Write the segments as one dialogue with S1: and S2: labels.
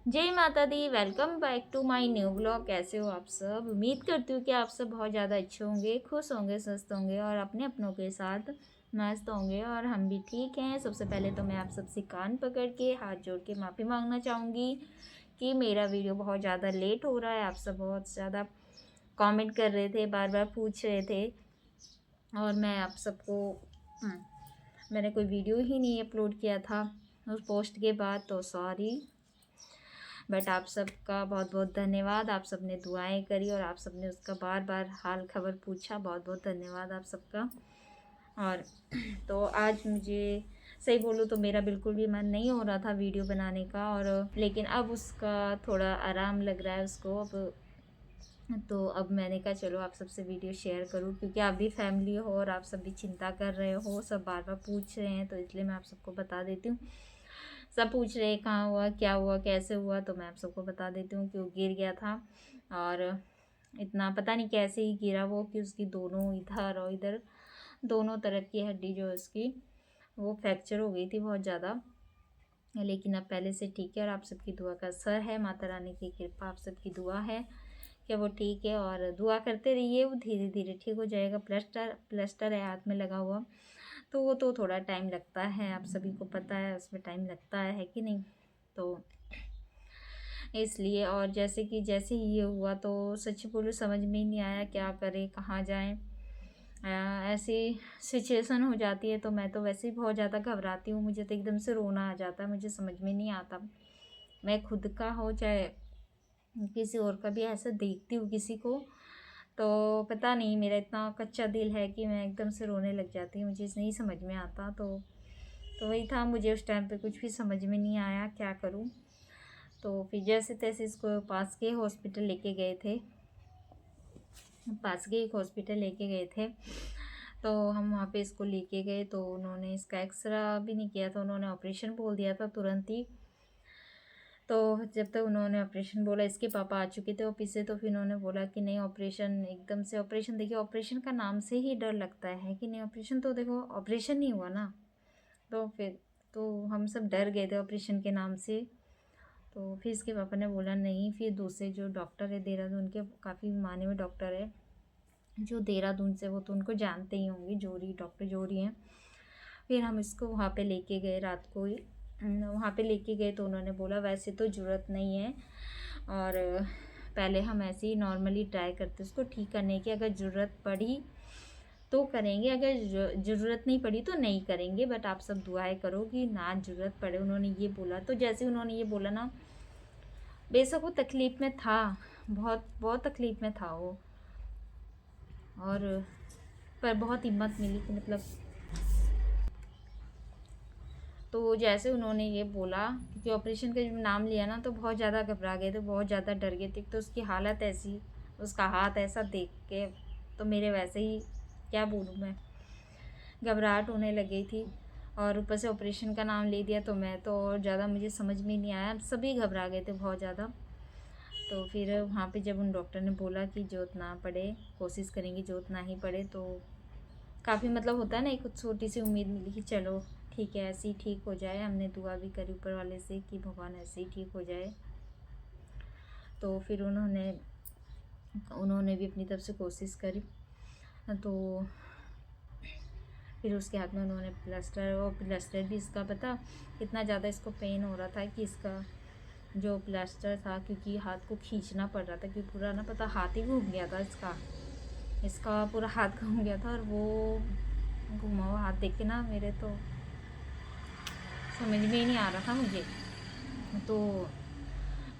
S1: जय माता दी। Welcome back to my new blog. कैसे हो आप सब? उम्मीद करती हूँ कि आप सब बहुत ज़्यादा अच्छे होंगे, खुश होंगे, स्वस्थ होंगे और अपने अपनों के साथ मस्त होंगे। और हम भी ठीक हैं। सबसे पहले तो मैं आप सबसे कान पकड़ के हाथ जोड़ के माफ़ी मांगना चाहूँगी कि मेरा वीडियो बहुत ज़्यादा लेट हो रहा है। आप सब बहुत ज़्यादा कमेंट कर रहे थे, बार बार पूछ रहे थे और मैं आप सबको मैंने कोई वीडियो ही नहीं अपलोड किया था उस पोस्ट के बाद, तो सॉरी। बट आप सबका बहुत बहुत धन्यवाद। आप सब ने दुआएं करी और आप सब ने उसका बार बार हाल खबर पूछा। बहुत बहुत धन्यवाद आप सबका। और तो आज मुझे सही बोलूँ तो मेरा बिल्कुल भी मन नहीं हो रहा था वीडियो बनाने का, और लेकिन अब उसका थोड़ा आराम लग रहा है उसको अब। तो अब मैंने कहा चलो आप सबसे वीडियो शेयर करूं, क्योंकि आप भी फैमिली हो और आप सब भी चिंता कर रहे हो, सब बार बार पूछ रहे हैं, तो इसलिए मैं आप सबको बता देती हूँ। सब पूछ रहे हैं कहाँ हुआ, क्या हुआ, कैसे हुआ, तो मैं आप सबको बता देती हूँ कि वो गिर गया था। और इतना पता नहीं कैसे ही गिरा वो, कि उसकी दोनों इधर और इधर दोनों तरफ की हड्डी जो है उसकी वो फ्रैक्चर हो गई थी बहुत ज़्यादा। लेकिन अब पहले से ठीक है और आप सबकी दुआ का असर है, माता रानी की कृपा, आप सबकी दुआ है कि वो ठीक है। और दुआ करते रहिए, वो धीरे धीरे ठीक हो जाएगा। प्लास्टर प्लास्टर है हाथ में लगा हुआ, तो वो तो थोड़ा टाइम लगता है, आप सभी को पता है, उसमें टाइम लगता है कि नहीं। तो इसलिए, और जैसे ही ये हुआ तो सच बोलो समझ में ही नहीं आया क्या करें, कहाँ जाएं। ऐसी सिचुएशन हो जाती है तो मैं तो वैसे ही बहुत ज़्यादा घबराती हूँ, मुझे तो एकदम से रोना आ जाता है, मुझे समझ में नहीं आता। मैं खुद का हो चाहे किसी और का भी ऐसा देखती हूँ किसी को, तो पता नहीं मेरा इतना कच्चा दिल है कि मैं एकदम से रोने लग जाती हूँ, मुझे नहीं समझ में आता। तो वही था, मुझे उस टाइम पे कुछ भी समझ में नहीं आया क्या करूँ। तो फिर जैसे तैसे इसको पास के हॉस्पिटल लेके गए थे, पास के एक हॉस्पिटल लेके गए थे। तो हम वहाँ पे इसको लेके गए तो उन्होंने इसका एक्सरा भी नहीं किया था, उन्होंने ऑपरेशन बोल दिया था तुरंत ही। तो जब तक उन्होंने ऑपरेशन बोला, इसके पापा आ चुके थे ऑफिस से, तो फिर उन्होंने बोला कि नहीं ऑपरेशन, एकदम से ऑपरेशन, देखिए ऑपरेशन का नाम से ही डर लगता है कि नहीं ऑपरेशन, तो देखो ऑपरेशन नहीं हुआ ना। तो फिर तो हम सब डर गए थे ऑपरेशन के नाम से। तो फिर इसके पापा ने बोला नहीं, फिर दूसरे जो डॉक्टर है देहरादून के, काफ़ी माने हुए डॉक्टर है जो देहरादून से, वो तो उनको जानते ही होंगे, जोरी डॉक्टर जोरी हैं। फिर हम इसको वहाँ पे लेके गए रात को ही। वहाँ पे लेके गए तो उन्होंने बोला वैसे तो ज़रूरत नहीं है, और पहले हम ऐसे ही नॉर्मली ट्राई करते उसको ठीक करने की, अगर ज़रूरत पड़ी तो करेंगे, अगर ज़रूरत नहीं पड़ी तो नहीं करेंगे, बट आप सब दुआएं करो कि ना ज़रूरत पड़े। उन्होंने ये बोला, तो जैसे उन्होंने ये बोला ना, बेशक वो तकलीफ़ में था, बहुत बहुत तकलीफ़ में था वो, और पर बहुत हिम्मत मिली कि मतलब, तो जैसे उन्होंने ये बोला, क्योंकि ऑपरेशन का जब नाम लिया ना तो बहुत ज़्यादा घबरा गए थे, बहुत ज़्यादा डर गए थे। तो उसकी हालत ऐसी, उसका हाथ ऐसा देख के तो मेरे वैसे ही, क्या बोलूँ मैं, घबराहट होने लगी थी। और ऊपर से ऑपरेशन का नाम ले दिया तो मैं तो और ज़्यादा, मुझे समझ में नहीं आया, सभी घबरा गए थे बहुत ज़्यादा। तो फिर वहाँ पे जब उन डॉक्टर ने बोला कि जोत ना पड़े, कोशिश करेंगे जोत ना ही पड़े, तो काफ़ी मतलब होता है ना, एक छोटी सी उम्मीद मिली कि चलो ठीक है ऐसे ही ठीक हो जाए। हमने दुआ भी करी ऊपर वाले से कि भगवान ऐसे ही ठीक हो जाए। तो फिर उन्होंने भी अपनी तरफ से कोशिश करी। तो फिर उसके हाथ में उन्होंने प्लास्टर, और प्लास्टर भी इसका पता कितना ज़्यादा इसको पेन हो रहा था कि इसका जो प्लास्टर था, क्योंकि हाथ को खींचना पड़ रहा था, क्योंकि पूरा ना पता हाथ ही घूम गया था इसका, इसका पूरा हाथ घूम गया था। और वो घुमा हुआ हाथ देख के ना मेरे तो समझ में ही नहीं आ रहा था मुझे। तो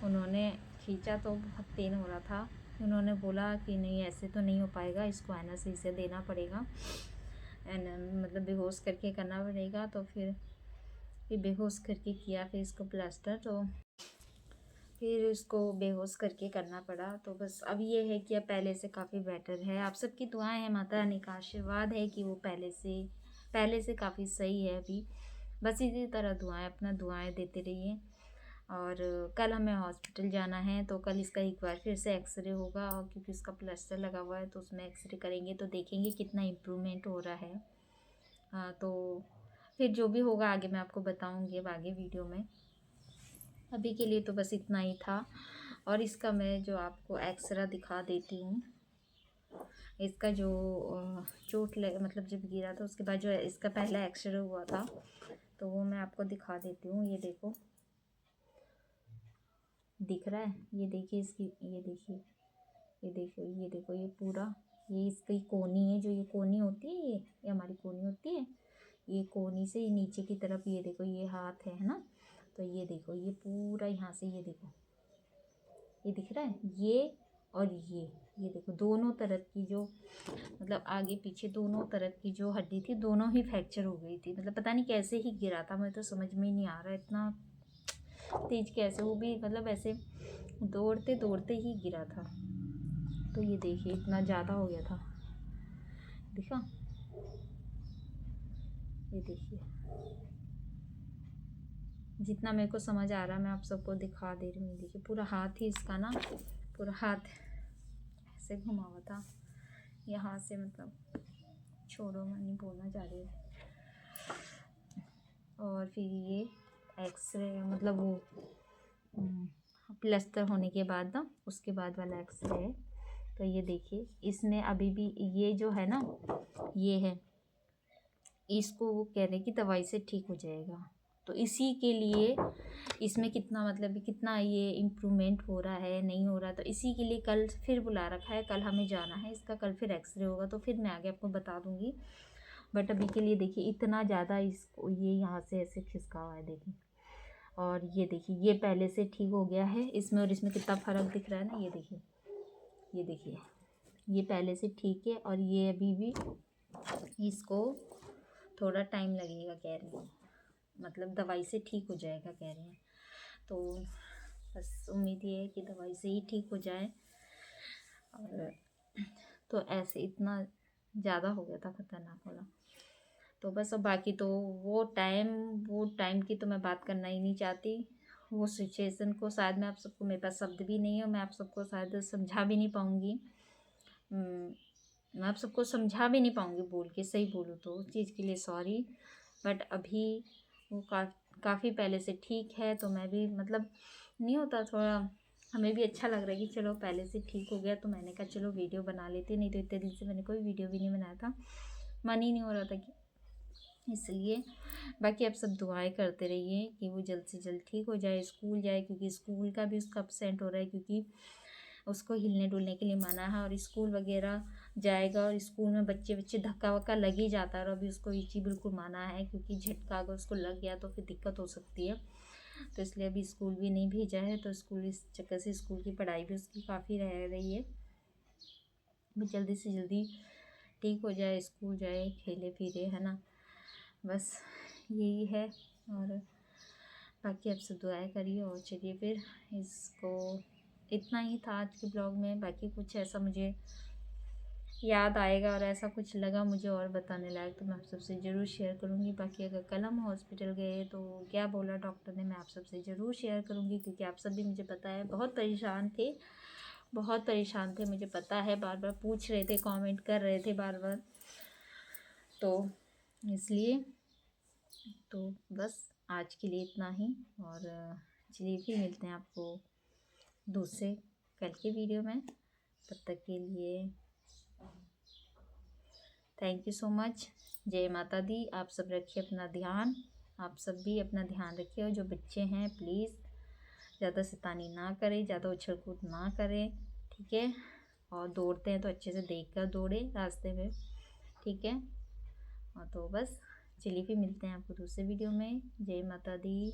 S1: उन्होंने खींचा तो बहुत पेन हो रहा था। उन्होंने बोला कि नहीं ऐसे तो नहीं हो पाएगा, इसको एनेस्थीसिया देना पड़ेगा, मतलब बेहोश करके करना पड़ेगा। तो फिर बेहोश करके किया, फिर इसको प्लास्टर, तो फिर उसको बेहोश करके करना पड़ा। तो बस अब ये है कि अब पहले से काफ़ी बेटर है। आप सबकी दुआएं हैं, माता रानी का आशीर्वाद है कि वो पहले से काफ़ी सही है अभी। बस इसी तरह दुआएं, अपना दुआएं देते रहिए। और कल हमें हॉस्पिटल जाना है, तो कल इसका एक बार फिर से एक्सरे होगा, और क्योंकि उसका प्लास्टर लगा हुआ है तो उसमें एक्सरे करेंगे तो देखेंगे कितना इम्प्रूवमेंट हो रहा है। हाँ, तो फिर जो भी होगा आगे मैं आपको बताऊँगी अब आगे वीडियो में। अभी के लिए तो बस इतना ही था। और इसका मैं जो आपको एक्सरा दिखा देती हूँ, इसका जो चोट लग मतलब जब गिरा था उसके बाद जो इसका पहला एक्सरे हुआ था, तो वो मैं आपको दिखा देती हूँ। ये देखो, दिख रहा है? ये देखिए इसकी, ये देखिए, ये देखो, ये देखो, ये पूरा, ये इसकी कोनी है, जो ये कोनी होती है, ये हमारी कोनी होती है, ये कोनी से ये नीचे की तरफ, ये देखो, ये हाथ है ना, तो ये देखो, ये पूरा यहाँ से, ये देखो, ये दिख रहा है, ये और ये देखो, दोनों तरफ की जो मतलब आगे पीछे दोनों तरफ की जो हड्डी थी, दोनों ही फ्रैक्चर हो गई थी। मतलब पता नहीं कैसे ही गिरा था, मुझे तो समझ में ही नहीं आ रहा इतना तेज कैसे, वो भी मतलब ऐसे दौड़ते दौड़ते ही गिरा था। तो ये देखिए इतना ज़्यादा हो गया था, दिखा? ये देखिए, जितना मेरे को समझ आ रहा है मैं आप सबको दिखा दे रही हूँ। देखिए पूरा हाथ ही इसका ना, पूरा हाथ ऐसे घुमा हुआ था यहाँ से, मतलब छोड़ो, मैं नहीं बोलना चाह रही। और फिर ये एक्सरे, मतलब वो प्लस्तर होने के बाद ना, उसके बाद वाला एक्सरे है। तो ये देखिए, इसमें अभी भी ये जो है ना, ये है, इसको वो कह रहे हैं कि दवाई से ठीक हो जाएगा। तो इसी के लिए इसमें कितना मतलब कितना ये इम्प्रूवमेंट हो रहा है, नहीं हो रहा, तो इसी के लिए कल फिर बुला रखा है। कल हमें जाना है इसका, कल फिर एक्सरे होगा, तो फिर मैं आगे आपको बता दूंगी। बट अभी के लिए देखिए इतना ज़्यादा इसको, ये यहाँ से ऐसे खिसका हुआ है, देखिए। और ये देखिए, ये पहले से ठीक हो गया है इसमें, और इसमें कितना फ़र्क दिख रहा है ना, ये देखिए, ये देखिए, ये पहले से ठीक है, और ये अभी भी इसको थोड़ा टाइम लगेगा कह रही हैं, मतलब दवाई से ठीक हो जाएगा कह रहे हैं। तो बस उम्मीद ये है कि दवाई से ही ठीक हो जाए। और तो ऐसे इतना ज़्यादा हो गया था, खतरनाक वाला। तो बस, अब बाकी तो वो टाइम की तो मैं बात करना ही नहीं चाहती। वो सिचुएशन को शायद मैं आप सबको, मेरे पास शब्द भी नहीं है, मैं आप सबको शायद समझा भी नहीं पाऊँगी। मैं आप सबको समझा भी नहीं पाऊँगी बोल के, सही बोलूँ तो उस चीज़ के लिए सॉरी। बट अभी वो काफ़ी पहले से ठीक है, तो मैं भी मतलब नहीं होता, थोड़ा हमें भी अच्छा लग रहा है कि चलो पहले से ठीक हो गया। तो मैंने कहा चलो वीडियो बना लेते, नहीं तो इतने दिन से मैंने कोई वीडियो भी नहीं बनाया था, मन ही नहीं हो रहा था कि, इसलिए। बाकी आप सब दुआएं करते रहिए कि वो जल्द से जल्द ठीक हो जाए, स्कूल जाए, क्योंकि स्कूल का भी उसका अपसेंट हो रहा है, क्योंकि उसको हिलने डुलने के लिए मना है। और स्कूल वगैरह जाएगा, और स्कूल में बच्चे धक्का वक्का लग ही जाता है, और अभी उसको ये चीज़ बिल्कुल मना है, क्योंकि झटका अगर उसको लग गया तो फिर दिक्कत हो सकती है। तो इसलिए अभी स्कूल भी नहीं भेजा है। तो स्कूल, इस चक्कर से स्कूल की पढ़ाई भी उसकी काफ़ी रह रही है। वो जल्दी से जल्दी ठीक हो जाए, स्कूल जाए, खेले फिरे, है ना, बस यही है। और बाकी आप सब दुआएं करिए। और चलिए फिर, इसको इतना ही था आज के ब्लॉग में। बाकी कुछ ऐसा मुझे याद आएगा और ऐसा कुछ लगा मुझे और बताने लायक, तो मैं आप सबसे ज़रूर शेयर करूँगी। बाकी अगर कल हम हॉस्पिटल गए तो क्या बोला डॉक्टर ने, मैं आप सबसे ज़रूर शेयर करूँगी, क्योंकि आप सब भी, मुझे पता है, बहुत परेशान थे, बहुत परेशान थे, मुझे पता है, बार बार पूछ रहे थे, कमेंट कर रहे थे बार बार, तो इसलिए। तो बस आज के लिए इतना ही। और चलिए फिर मिलते हैं आपको दूसरे कल के वीडियो में। तब तक के लिए थैंक यू सो मच। जय माता दी। आप सब रखिए अपना ध्यान, आप सब भी अपना ध्यान रखिए। और जो बच्चे हैं प्लीज़ ज़्यादा शैतानी ना करें, ज़्यादा उछल कूद ना करें, ठीक है। और दौड़ते हैं तो अच्छे से देख कर दौड़े रास्ते में, ठीक है। और तो बस चलिए फिर मिलते हैं आपको दूसरे वीडियो में। जय माता दी।